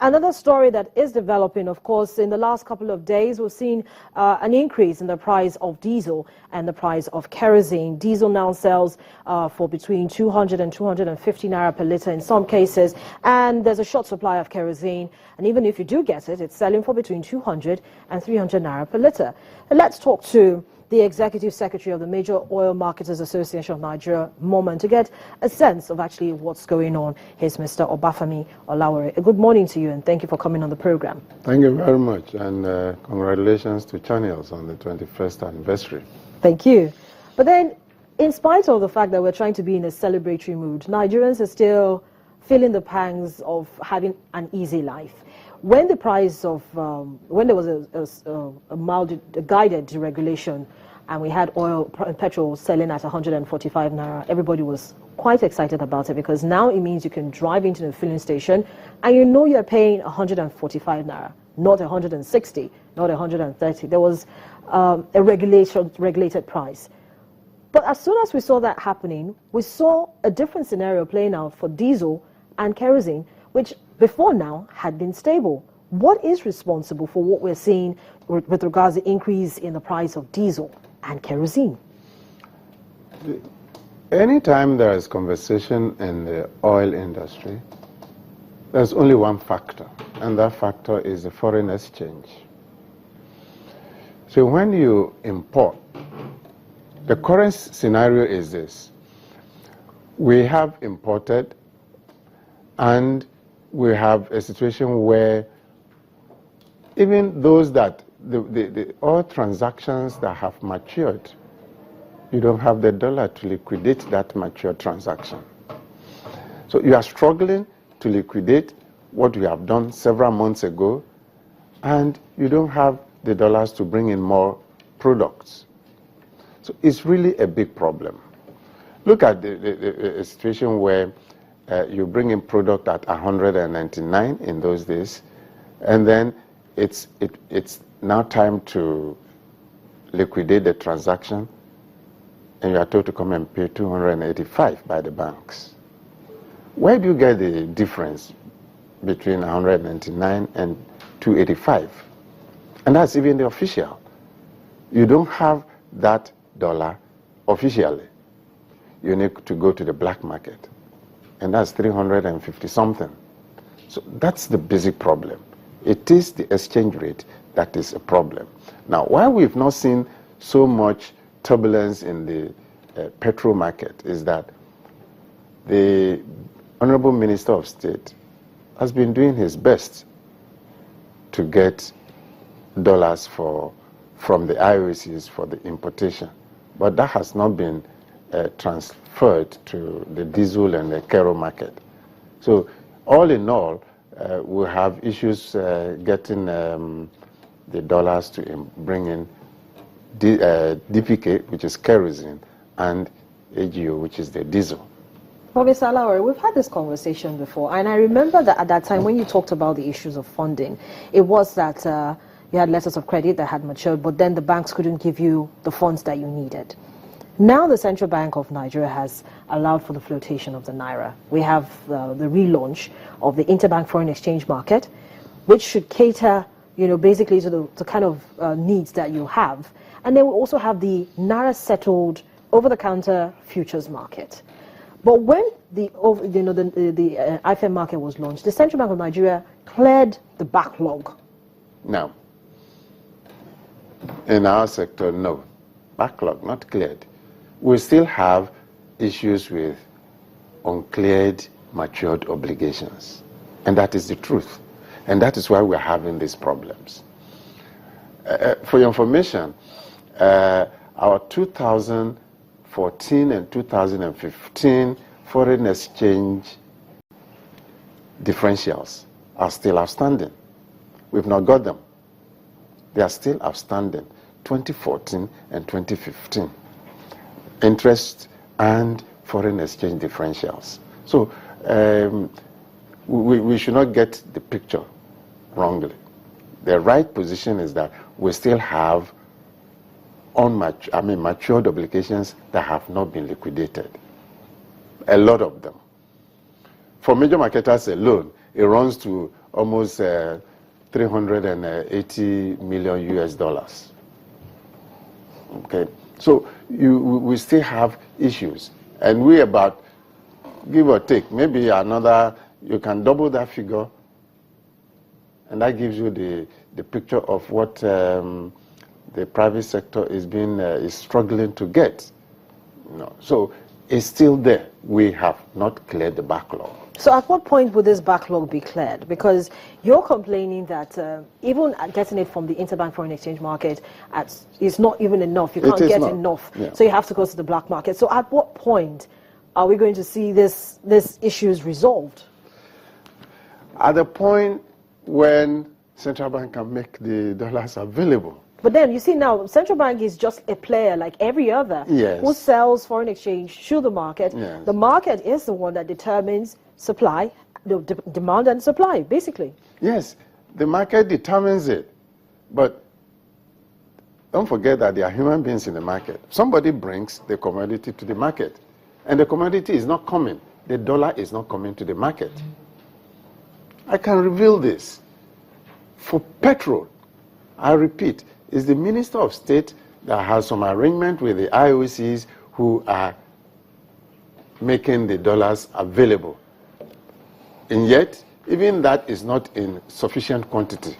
Another story that is developing, of course, in the last couple of days, we've seen an increase in the price of diesel and the price of kerosene. Diesel now sells for between 200 and 250 naira per litre in some cases, and there's a short supply of kerosene. And even if you do get it, it's selling for between 200 and 300 naira per litre. Let's talk to the Executive Secretary of the Major Oil Marketers Association of Nigeria, Moment, to get a sense of actually what's going on. Here's Mr. Obafemi Olawore. Good morning to you, and thank you for coming on the program. Thank you very much, and congratulations to Channels on the 21st anniversary. Thank you. But then, in spite of the fact that we're trying to be in a celebratory mood, Nigerians are still feeling the pangs of having an easy life. When the price of, when there was a guided deregulation and we had oil and petrol selling at 145 naira, everybody was quite excited about it, because now it means you can drive into the filling station and you know you're paying 145 naira, not 160, not 130. There was a regulated price. But as soon as we saw that happening, we saw a different scenario playing out for diesel and kerosene, which before now had been stable. What is responsible for what we're seeing with regards to the increase in the price of diesel and kerosene? Anytime there is conversation in the oil industry, there's only one factor, and that factor is the foreign exchange. So when you import, the current scenario is this: we have imported, and we have a situation where even those that, the oil transactions that have matured, you don't have the dollar to liquidate that matured transaction. So you are struggling to liquidate what we have done several months ago, and you don't have the dollars to bring in more products. So it's really a big problem. Look at the situation where you bring in product at 199 in those days, and then it's now time to liquidate the transaction, and you are told to come and pay 285 by the banks. Where do you get the difference between 199 and 285? And that's even the official. You don't have that dollar officially. You need to go to the black market, and that's 350 something. So that's the basic problem. It is the exchange rate that is a problem. Now, why we've not seen so much turbulence in the petrol market is that the Honorable Minister of State has been doing his best to get dollars from the IOCs for the importation, but that has not been transferred to the diesel and the kero market. So all in all, we have issues getting the dollars to bring in DPK, which is kerosene, and AGO, which is the diesel. Well, Mr. Olawore, we've had this conversation before, and I remember that at that time when you talked about the issues of funding, it was that you had letters of credit that had matured, but then the banks couldn't give you the funds that you needed. Now the Central Bank of Nigeria has allowed for the flotation of the naira. We have the relaunch of the interbank foreign exchange market, which should cater, basically to the kind of needs that you have. And then we also have the naira settled over-the-counter futures market. But when the IFM market was launched, the Central Bank of Nigeria cleared the backlog. No. In our sector, no. Backlog, not cleared. We still have issues with uncleared, matured obligations. And that is the truth. And that is why we're having these problems. For your information, our 2014 and 2015 foreign exchange differentials are still outstanding. We've not got them. They are still outstanding, 2014 and 2015. Interest and foreign exchange differentials. So we should not get the picture wrongly. The right position is that we still have matured obligations that have not been liquidated. A lot of them. For major marketers alone, it runs to almost 380 million US dollars. Okay, so we still have issues, and we about, give or take, maybe another, you can double that figure, and that gives you the picture of what the private sector is struggling to get. So it's still there. We have not cleared the backlog. So at what point would this backlog be cleared? Because you're complaining that even getting it from the interbank foreign exchange market is not even enough. You can't get enough. Yeah. So you have to go to the black market. So at what point are we going to see this issues resolved? At the point when central bank can make the dollars available. But then, you see now, central bank is just a player like every other who sells foreign exchange to the market. Yes. The market is the one that determines supply, demand and supply, basically. Yes, the market determines it. But don't forget that there are human beings in the market. Somebody brings the commodity to the market, and the commodity is not coming. The dollar is not coming to the market. I can reveal this. For petrol, I repeat, it's the Minister of State that has some arrangement with the IOCs who are making the dollars available. And yet, even that is not in sufficient quantity.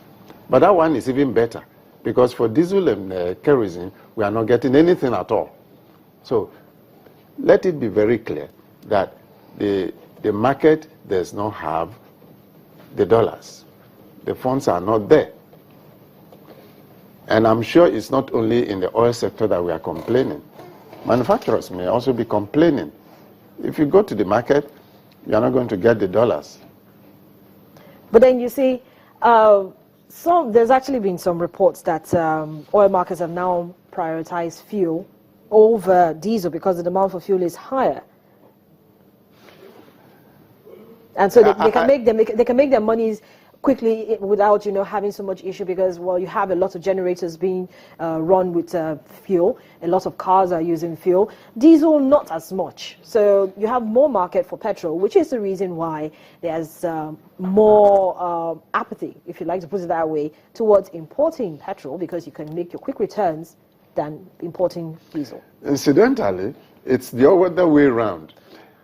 But that one is even better, because for diesel and kerosene, we are not getting anything at all. So let it be very clear that the market does not have the dollars. The funds are not there. And I'm sure it's not only in the oil sector that we are complaining. Manufacturers may also be complaining. If you go to the market, you're not going to get the dollars. But then you see, there's actually been some reports that oil markets have now prioritized fuel over diesel because the demand for fuel is higher. And so they can make their monies quickly without having so much issue, because you have a lot of generators being run with fuel, a lot of cars are using fuel, diesel not as much. So you have more market for petrol, which is the reason why there's more apathy, if you like to put it that way, towards importing petrol, because you can make your quick returns than importing diesel. Incidentally, it's the other way around.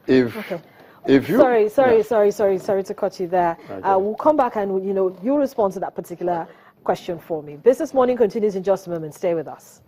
Sorry to cut you there. Okay. We'll come back and you respond to that particular question for me. Business Morning continues in just a moment. Stay with us.